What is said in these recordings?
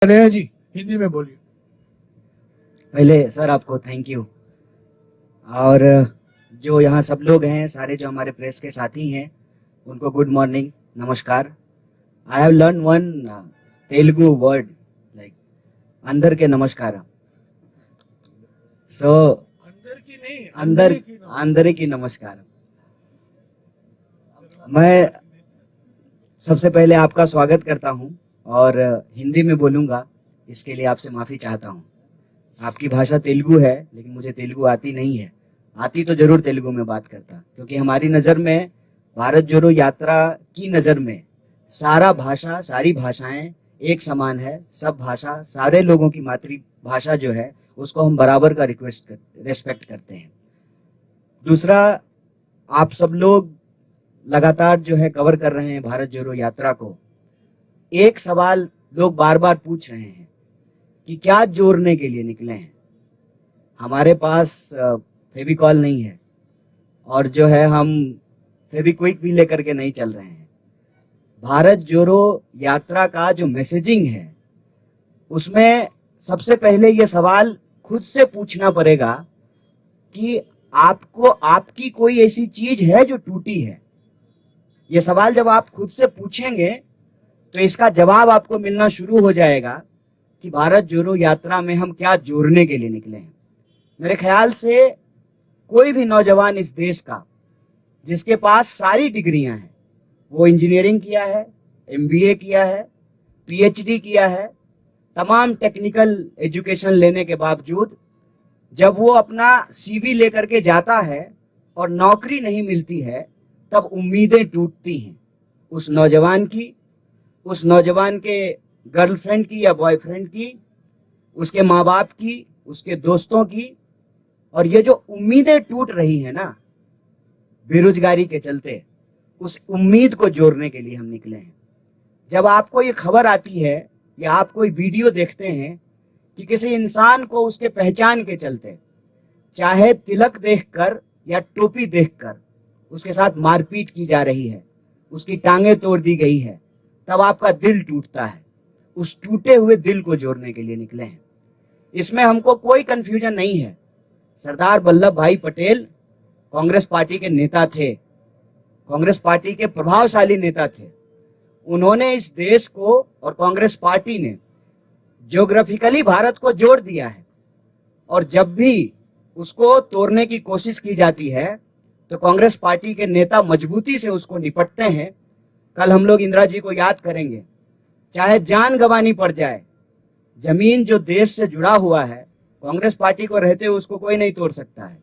जी हिंदी में बोलिए। पहले सर आपको थैंक यू। और जो यहाँ सब लोग हैं, सारे जो हमारे प्रेस के साथी हैं, उनको गुड मॉर्निंग, नमस्कार। I have learn one Telugu word like अंदर के नमस्कार। सो अंदर की नहीं, अंदर की नमस्कार। अंदर की नमस्कार। मैं सबसे पहले आपका स्वागत करता हूँ और हिंदी में बोलूँगा, इसके लिए आपसे माफ़ी चाहता हूँ। आपकी भाषा तेलुगु है, लेकिन मुझे तेलुगु आती नहीं है। आती तो जरूर तेलुगु में बात करता, क्योंकि हमारी नज़र में, भारत जोड़ो यात्रा की नज़र में, सारी भाषाएं एक समान है। सब भाषा, सारे लोगों की मातृभाषा जो है, उसको हम बराबर का रेस्पेक्ट करते हैं। दूसरा, आप सब लोग लगातार जो है कवर कर रहे हैं भारत जोड़ो यात्रा को। एक सवाल लोग बार बार पूछ रहे हैं कि क्या जोड़ने के लिए निकले हैं। हमारे पास फेविकॉल नहीं है, और जो है हम फेविक्विक भी लेकर के नहीं चल रहे हैं। भारत जोड़ो यात्रा का जो मैसेजिंग है, उसमें सबसे पहले ये सवाल खुद से पूछना पड़ेगा कि आपको, आपकी कोई ऐसी चीज है जो टूटी है। ये सवाल जब आप खुद से पूछेंगे तो इसका जवाब आपको मिलना शुरू हो जाएगा कि भारत जोड़ो यात्रा में हम क्या जोड़ने के लिए निकले हैं। मेरे ख्याल से कोई भी नौजवान इस देश का जिसके पास सारी डिग्रियां हैं, वो इंजीनियरिंग किया है, एमबीए किया है, पीएचडी किया है, तमाम टेक्निकल एजुकेशन लेने के बावजूद जब वो अपना सीवी लेकर के जाता है और नौकरी नहीं मिलती है, तब उम्मीदें टूटती हैं उस नौजवान की, उस नौजवान के गर्लफ्रेंड की या बॉयफ्रेंड की, उसके माँ बाप की, उसके दोस्तों की। और ये जो उम्मीदें टूट रही है ना, बेरोजगारी के चलते, उस उम्मीद को जोड़ने के लिए हम निकले हैं। जब आपको ये खबर आती है या आप कोई वीडियो देखते हैं कि किसी इंसान को उसके पहचान के चलते, चाहे तिलक देखकर या टोपी देखकर, उसके साथ मारपीट की जा रही है, उसकी टांगें तोड़ दी गई है, तब आपका दिल टूटता है। उस टूटे हुए दिल को जोड़ने के लिए निकले हैं। इसमें हमको कोई कंफ्यूजन नहीं है। सरदार वल्लभ भाई पटेल कांग्रेस पार्टी के नेता थे, कांग्रेस पार्टी के प्रभावशाली नेता थे। उन्होंने इस देश को और कांग्रेस पार्टी ने ज्योग्राफिकली भारत को जोड़ दिया है, और जब भी उसको तोड़ने की कोशिश की जाती है तो कांग्रेस पार्टी के नेता मजबूती से उसको निपटते हैं। कल हम लोग इंदिरा जी को याद करेंगे, चाहे जान गंवानी पड़ जाए, जमीन जो देश से जुड़ा हुआ है, कांग्रेस पार्टी को रहते हुए उसको कोई नहीं तोड़ सकता है।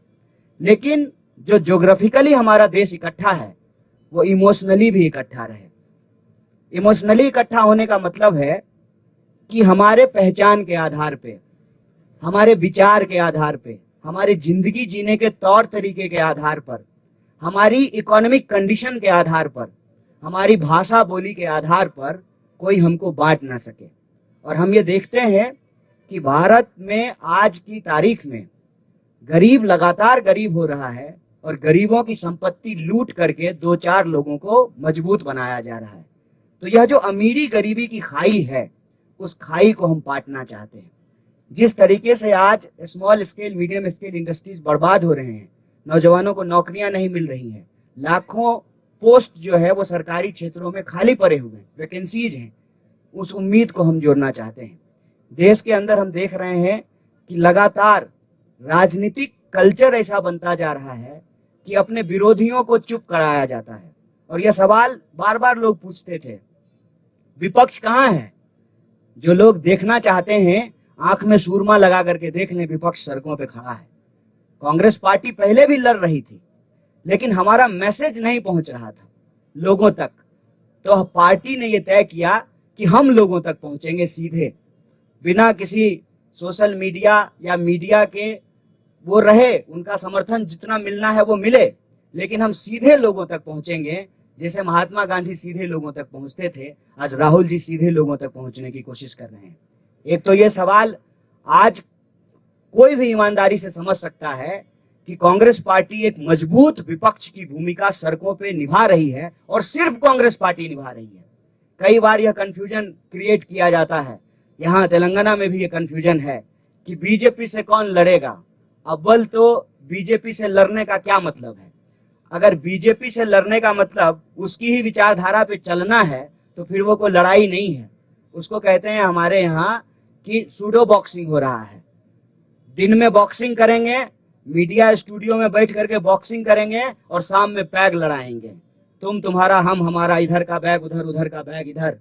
लेकिन जो ज्योग्राफिकली हमारा देश इकट्ठा है, वो इमोशनली भी इकट्ठा रहे। इमोशनली इकट्ठा होने का मतलब है कि हमारे पहचान के आधार पे, हमारे विचार के आधार पे, हमारी जिंदगी जीने के तौर तरीके के आधार पर, हमारी इकोनॉमिक कंडीशन के आधार पर, हमारी भाषा बोली के आधार पर कोई हमको बांट ना सके। और हम ये देखते हैं कि भारत में आज की तारीख में गरीब लगातार गरीब हो रहा है, और गरीबों की संपत्ति लूट करके दो चार लोगों को मजबूत बनाया जा रहा है। तो यह जो अमीरी गरीबी की खाई है, उस खाई को हम पाटना चाहते हैं। जिस तरीके से आज small scale, medium scale industries बर्बाद हो रहे हैं, नौजवानों को नौकरियां नहीं मिल रही हैं, लाखों पोस्ट जो है वो सरकारी क्षेत्रों में खाली पड़े हुए हैं, वैकेंसीज हैं, उस उम्मीद को हम जोड़ना चाहते हैं। देश के अंदर हम देख रहे हैं कि लगातार राजनीतिक कल्चर ऐसा बनता जा रहा है कि अपने विरोधियों को चुप कराया जाता है। और यह सवाल बार बार लोग पूछते थे, विपक्ष कहाँ है? जो लोग देखना चाहते हैं, आंख में सूरमा लगा करके देख लें, विपक्ष सड़कों पे खड़ा है। कांग्रेस पार्टी पहले भी लड़ रही थी, लेकिन हमारा मैसेज नहीं पहुंच रहा था लोगों तक। तो पार्टी ने यह तय किया कि हम लोगों तक पहुंचेंगे सीधे, बिना किसी सोशल मीडिया या मीडिया के, वो रहे, उनका समर्थन जितना मिलना है वो मिले, लेकिन हम सीधे लोगों तक पहुंचेंगे। जैसे महात्मा गांधी सीधे लोगों तक पहुंचते थे, आज राहुल जी सीधे लोगों तक पहुंचने की कोशिश कर रहे हैं। एक तो ये सवाल आज कोई भी ईमानदारी से समझ सकता है कि कांग्रेस पार्टी एक मजबूत विपक्ष की भूमिका सड़कों पे निभा रही है, और सिर्फ कांग्रेस पार्टी निभा रही है। कई बार यह कंफ्यूजन क्रिएट किया जाता है यहाँ तेलंगाना में भी ये कंफ्यूजन है कि बीजेपी से कौन लड़ेगा। अव्वल तो बीजेपी से लड़ने का क्या मतलब है? अगर बीजेपी से लड़ने का मतलब उसकी ही विचारधारा पे चलना है तो फिर वो कोई लड़ाई नहीं है। उसको कहते हैं हमारे यहाँ कि सूडो बॉक्सिंग हो रहा है। दिन में बॉक्सिंग करेंगे, मीडिया स्टूडियो में बैठ करके बॉक्सिंग करेंगे और शाम में पैग लड़ाएंगे। तुम तुम्हारा, हम हमारा, इधर का बैग उधर, उधर का बैग इधर।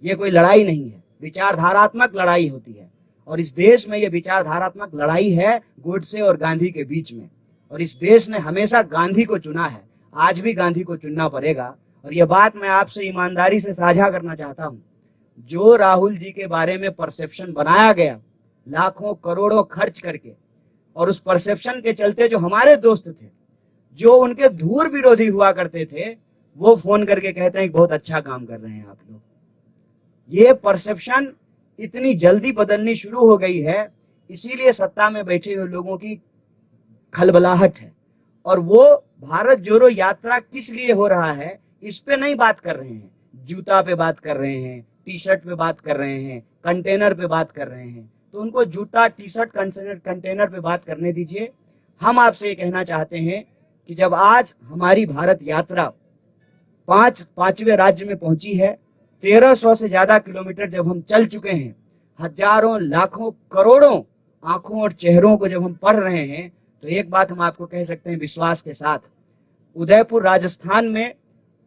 ये कोई लड़ाई नहीं है, विचारधारात्मक लड़ाई होती है। और इस देश में ये विचारधारात्मक लड़ाई है गोडसे और गांधी के बीच में। और इस देश ने हमेशा गांधी को चुना है, आज भी गांधी को चुनना पड़ेगा। और ये बात मैं आपसे ईमानदारी से साझा करना चाहता हूं, जो राहुल जी के बारे में परसेप्शन बनाया गया लाखों करोड़ों खर्च करके, और उस परसेप्शन के चलते जो हमारे दोस्त थे, जो उनके धूर विरोधी हुआ करते थे, वो फोन करके कहते हैं कि बहुत अच्छा काम कर रहे हैं आप लोग। ये परसेप्शन इतनी जल्दी बदलनी शुरू हो गई है, इसीलिए सत्ता में बैठे हुए लोगों की खलबलाहट है। और वो भारत जोड़ो यात्रा किस लिए हो रहा है इस पे नहीं बात कर रहे हैं, जूता पे बात कर रहे हैं, टी शर्ट पे बात कर रहे हैं, कंटेनर पे बात कर रहे हैं। तो उनको जूता, टी शर्ट, कंटेनर पे बात करने दीजिए। हम आपसे ये कहना चाहते हैं कि जब आज हमारी भारत यात्रा पांचवें राज्य में पहुंची है, 1300 से ज्यादा किलोमीटर जब हम चल चुके हैं, हजारों लाखों करोड़ों आंखों और चेहरों को जब हम पढ़ रहे हैं, तो एक बात हम आपको कह सकते हैं विश्वास के साथ, उदयपुर राजस्थान में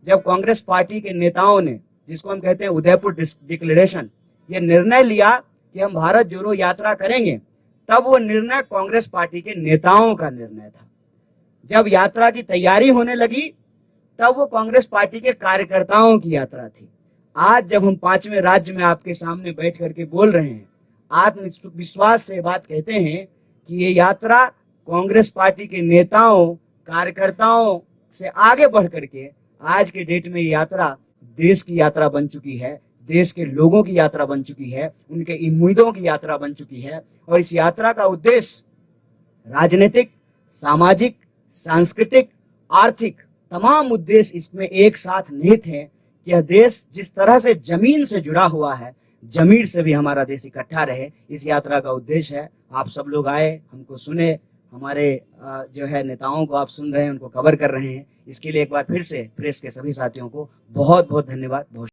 जब कांग्रेस पार्टी के नेताओं ने, जिसको हम कहते हैं उदयपुर डिक्लेरेशन, ये निर्णय लिया कि हम भारत जोड़ो यात्रा करेंगे, तब वो निर्णय कांग्रेस पार्टी के नेताओं का निर्णय था। जब यात्रा की तैयारी होने लगी तब वो कांग्रेस पार्टी के कार्यकर्ताओं की यात्रा थी। आज जब हम पांचवें राज्य में आपके सामने बैठ करके बोल रहे हैं, आत्मविश्वास से बात कहते हैं कि ये यात्रा कांग्रेस पार्टी के नेताओं, कार्यकर्ताओं से आगे बढ़ करके आज के डेट में ये यात्रा देश की यात्रा बन चुकी है, देश के लोगों की यात्रा बन चुकी है, उनके उम्मीदों की यात्रा बन चुकी है। और इस यात्रा का उद्देश्य राजनीतिक, सामाजिक, सांस्कृतिक, आर्थिक तमाम उद्देश्य इसमें एक साथ निहित है कि यह देश जिस तरह से जमीन से जुड़ा हुआ है, जमीन से भी हमारा देश इकट्ठा रहे, इस यात्रा का उद्देश्य है। आप सब लोग आए, हमको सुने, हमारे जो है नेताओं को आप सुन रहे हैं, उनको कवर कर रहे हैं। इसके लिए एक बार फिर से प्रेस के सभी साथियों को बहुत बहुत धन्यवाद, बहुत